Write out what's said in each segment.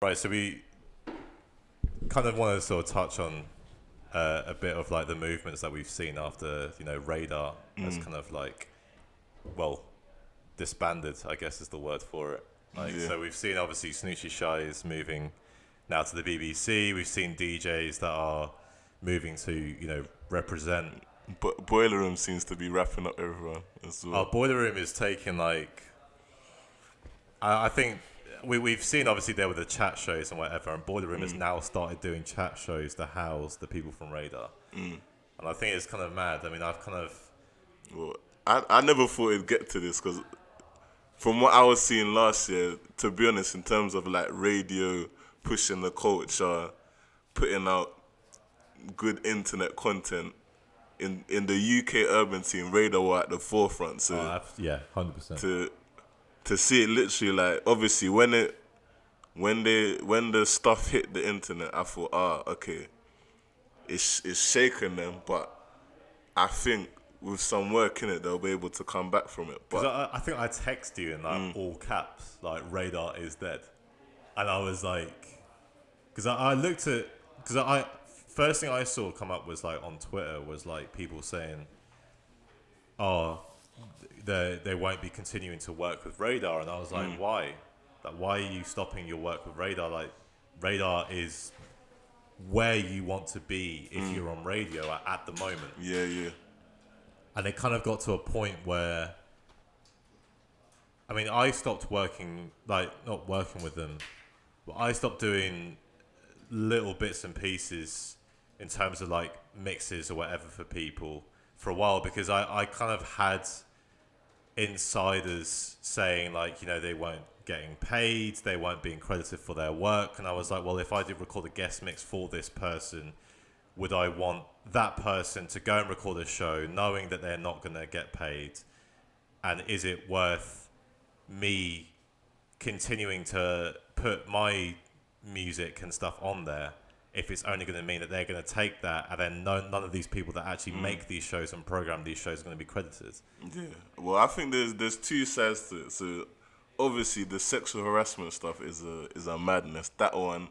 Right, so we kind of want to sort of touch on a bit of like the movements that we've seen after Radar has kind of like, well, disbanded, I guess is the word for it. Like, Yeah. so we've seen obviously Snoochie Shy is moving now to the BBC. We've seen DJs that are moving to represent. But Boiler Room seems to be wrapping up everyone as Our well. Boiler Room is taking like, I think we've seen obviously there were the chat shows and whatever, and Boiler Room has now started doing chat shows to house the people from Radar. And I think it's kind of mad. I mean, I've kind of Well, I never thought it'd get to this because from what I was seeing last year, to be honest, in terms of like radio pushing the culture, putting out good internet content in the UK urban scene, Radar were at the forefront. So yeah, 100%. to see it literally like obviously when the stuff hit the internet, I thought okay, it's shaking them, but I think with some work in it, they'll be able to come back from it. Because But I think I text you in like all caps, like Radar is dead, and I was like, because I looked at, because I first thing I saw come up was like on Twitter was like people saying, oh, they won't be continuing to work with Radar, and I was like, why? Like, why are you stopping your work with Radar? Like, Radar is where you want to be if you're on radio at the moment. yeah. And it kind of got to a point where, I mean, I stopped working, like, not working with them, but I stopped doing little bits and pieces in terms of like mixes or whatever for people for a while, because I kind of had insiders saying like, they weren't getting paid, they weren't being credited for their work. And I was like, well, if I did record a guest mix for this person, would I want that person to go and record a show knowing that they're not going to get paid? And is it worth me continuing to put my music and stuff on there if it's only going to mean that they're going to take that and then none of these people that actually make these shows and program these shows are going to be credited? Yeah. Well, I think there's two sides to it. So obviously the sexual harassment stuff is a madness. That one,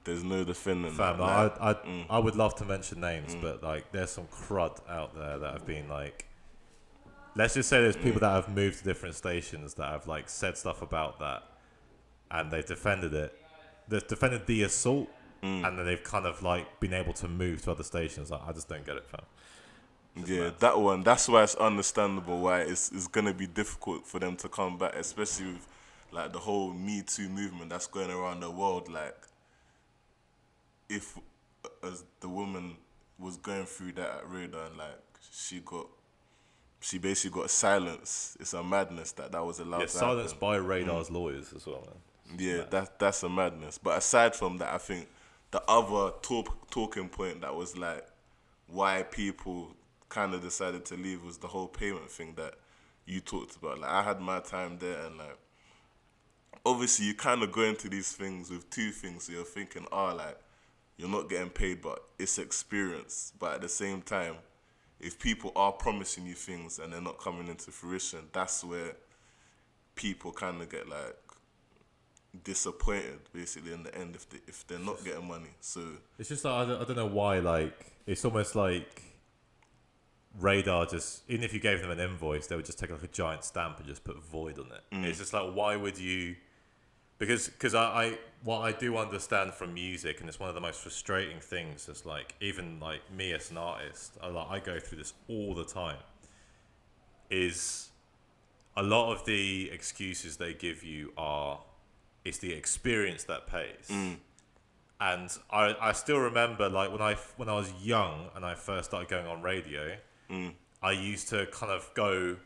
there's no defending Fam, that. I would love to mention names, but like there's some crud out there that have been like, let's just say there's people that have moved to different stations that have like said stuff about that, and they've defended it. They've defended the assault, and then they've kind of like been able to move to other stations. Like, I just don't get it, fam. Yeah, mad. that one. That's why it's understandable why it's gonna be difficult for them to come back, especially with like the whole Me Too movement that's going around the world. Like, if as the woman was going through that at Radar, and like she basically got silenced. It's a madness that was allowed Yeah, to silenced happen. by Radar's lawyers as well, man. Yeah, that's a madness. But aside from that, I think the other talking point that was like why people kind of decided to leave was the whole payment thing that you talked about. Like, I had my time there, and like obviously you kind of go into these things with two things. So you're thinking, like you're not getting paid, but it's experience. But at the same time, if people are promising you things and they're not coming into fruition, that's where people kind of get like disappointed basically in the end if they're not getting money. So It's just like, I don't know why, like, it's almost like Radar just, even if you gave them an invoice, they would just take like a giant stamp and just put void on it. It's just like, why would you? Because I what I do understand from music, and it's one of the most frustrating things, is like, even like me as an artist, I go through this all the time, is a lot of the excuses they give you are, it's the experience that pays. And I still remember, like, when I was young and I first started going on radio, I used to kind of go,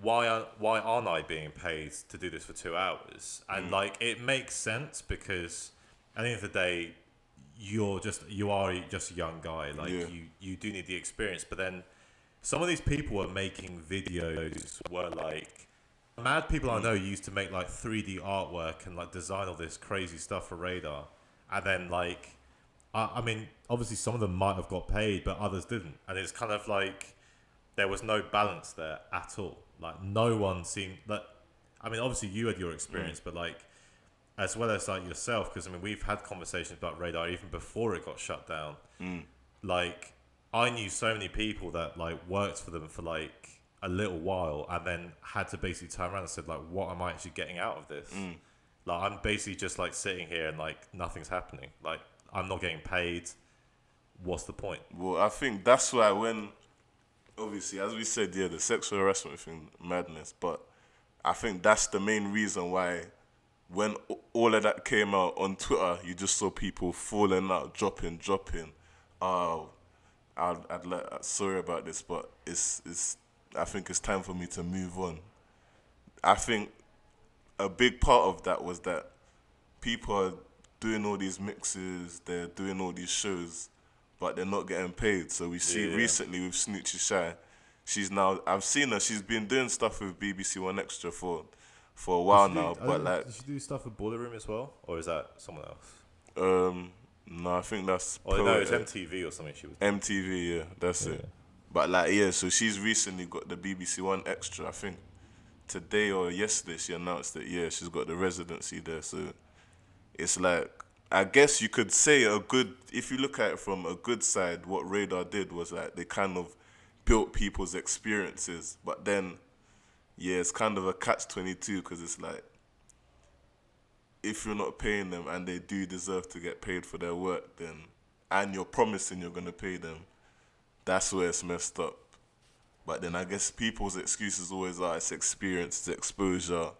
why aren't I being paid to do this for 2 hours? And like, it makes sense because at the end of the day, you are just a young guy. Like, you do need the experience. But then some of these people are making videos where like, mad people I know used to make like 3D artwork and like design all this crazy stuff for Radar. And then like, I mean, obviously some of them might have got paid, but others didn't. And it's kind of like, there was no balance there at all. Like, no one seemed like, I mean, obviously you had your experience, but like, as well as like yourself, because I mean we've had conversations about Radar even before it got shut down. Like I knew so many people that like worked for them for like a little while and then had to basically turn around and said like, what am I actually getting out of this? Like I'm basically just like sitting here and like nothing's happening. Like I'm not getting paid. What's the point? Well, I think that's why when, obviously, as we said, yeah, the sexual harassment thing, madness. But I think that's the main reason why when all of that came out on Twitter, you just saw people falling out, dropping. Oh, sorry about this, but it's. I think it's time for me to move on. I think a big part of that was that people are doing all these mixes, they're doing all these shows, but they're not getting paid. So we see recently with Snoochie Shy, I've seen her, she's been doing stuff with BBC One Extra for a while now. But like, did she do stuff with Boiler Room as well, or is that someone else? No, I think that's. No, it's MTV or something. She was doing. MTV, yeah, that's it. But like, yeah, so she's recently got the BBC One Extra. I think today or yesterday she announced that she's got the residency there. So it's like, I guess you could say if you look at it from a good side, what Radar did was like they kind of built people's experiences. But then, it's kind of a catch-22 because it's like, if you're not paying them and they do deserve to get paid for their work, then, and you're promising you're going to pay them, that's where it's messed up. But then I guess people's excuses always are it's experience, it's exposure,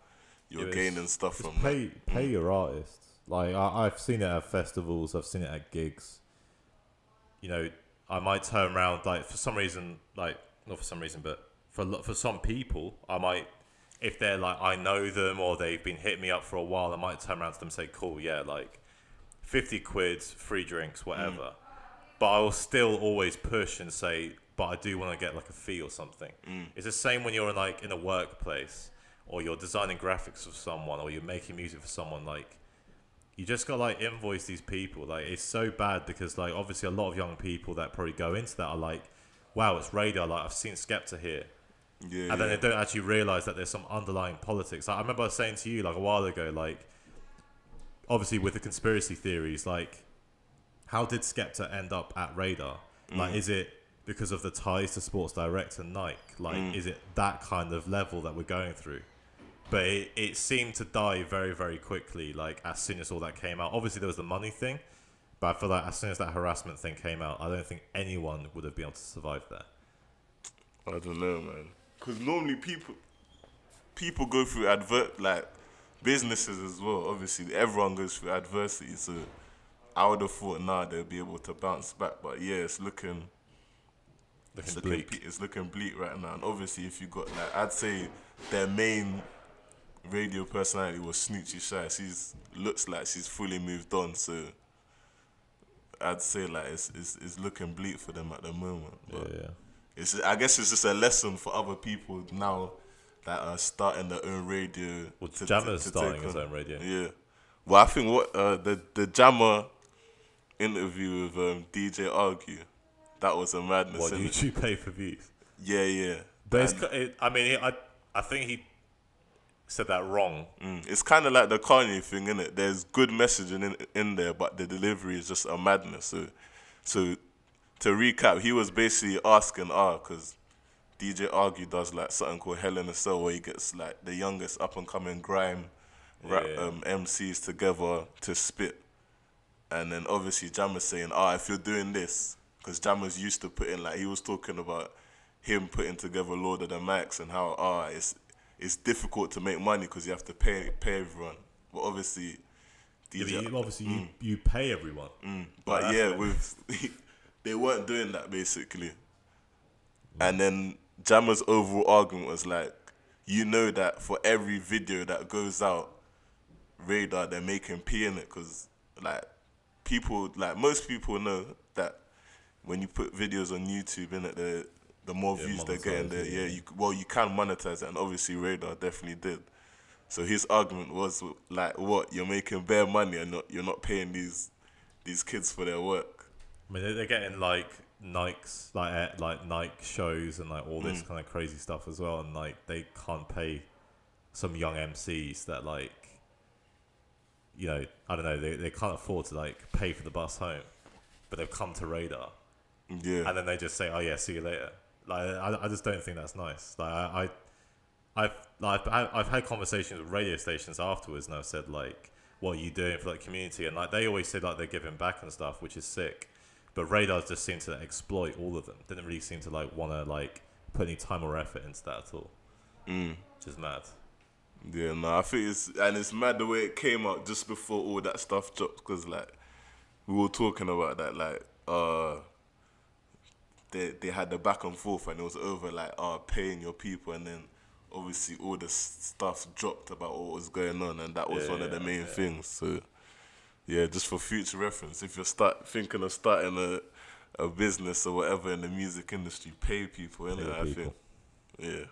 you're gaining stuff from pay your artists. Like I've seen it at festivals, I've seen it at gigs. You know, I might turn around like for some reason, like not for some reason, but for some people, I might, if they're like I know them or they've been hitting me up for a while, I might turn around to them and say, cool, yeah, like 50 quid, free drinks, whatever. But I will still always push and say, but I do want to get like a fee or something. It's the same when you're in a workplace or you're designing graphics for someone or you're making music for someone. Like you just got like invoice these people. Like it's so bad because like obviously a lot of young people that probably go into that are like, wow, it's Radar. Like I've seen Skepta here. And then they don't actually realize that there's some underlying politics. Like, I remember saying to you like a while ago, like obviously with the conspiracy theories, like how did Skepta end up at Radar? Like, is it because of the ties to Sports Direct and Nike? Like, is it that kind of level that we're going through? But it seemed to die very, very quickly, like, as soon as all that came out. Obviously, there was the money thing, but I feel like as soon as that harassment thing came out, I don't think anyone would have been able to survive that. I don't know, man. Because normally people go through like, businesses as well. Obviously, everyone goes through adversity, so I would have thought they'll be able to bounce back, but it's looking bleak. It's looking bleak right now. And obviously, if you got like, I'd say their main radio personality was Snoochie Shy. She's looks like she's fully moved on, so I'd say like it's looking bleak for them at the moment. But I guess it's just a lesson for other people now that are starting their own radio. Well, Jammer's starting his own radio. Yeah. Well, I think what the Jammer interview with DJ Argue, that was a madness. What, YouTube pay for views? Yeah. But I think he said that wrong. It's kind of like the Kanye thing, innit? There's good messaging in there, but the delivery is just a madness. So to recap, he was basically asking because DJ Argue does like something called Hell in a Cell, where he gets like the youngest up and coming grime MCs together to spit. And then obviously Jammer's saying, if you're doing this, because Jammer's used to putting, like, he was talking about him putting together Lord of the Mics and how it's difficult to make money because you have to pay everyone. But obviously, DJ, you pay everyone. But they weren't doing that basically. And then Jammer's overall argument was like, you know that for every video that goes out, Radar, they're making P in it because like most people know that when you put videos on YouTube in it, the more views they're getting there, you can monetize it, and obviously Radar definitely did. So his argument was like, what, you're making bare money and you're not paying these kids for their work. I mean, they're getting like Nike's like Nike shows and like all this kind of crazy stuff as well, and like they can't pay some young MCs that like you know, I don't know, they can't afford to like pay for the bus home, but they've come to Radar, and then they just say, oh yeah, see you later. Like I just don't think that's nice. Like I've had conversations with radio stations afterwards, and I've said like, what are you doing for that community? And like they always say like they're giving back and stuff, which is sick. But Radar just seemed to exploit all of them. Didn't really seem to like want to like put any time or effort into that at all. Which is mad. Yeah, no, I think it's mad the way it came out just before all that stuff dropped, because like we were talking about that, like they had the back and forth, and it was over like paying your people, and then obviously all the stuff dropped about what was going on, and that was one of the main things. So yeah, just for future reference, if you're thinking of starting a business or whatever in the music industry, pay people, innit? I think, yeah.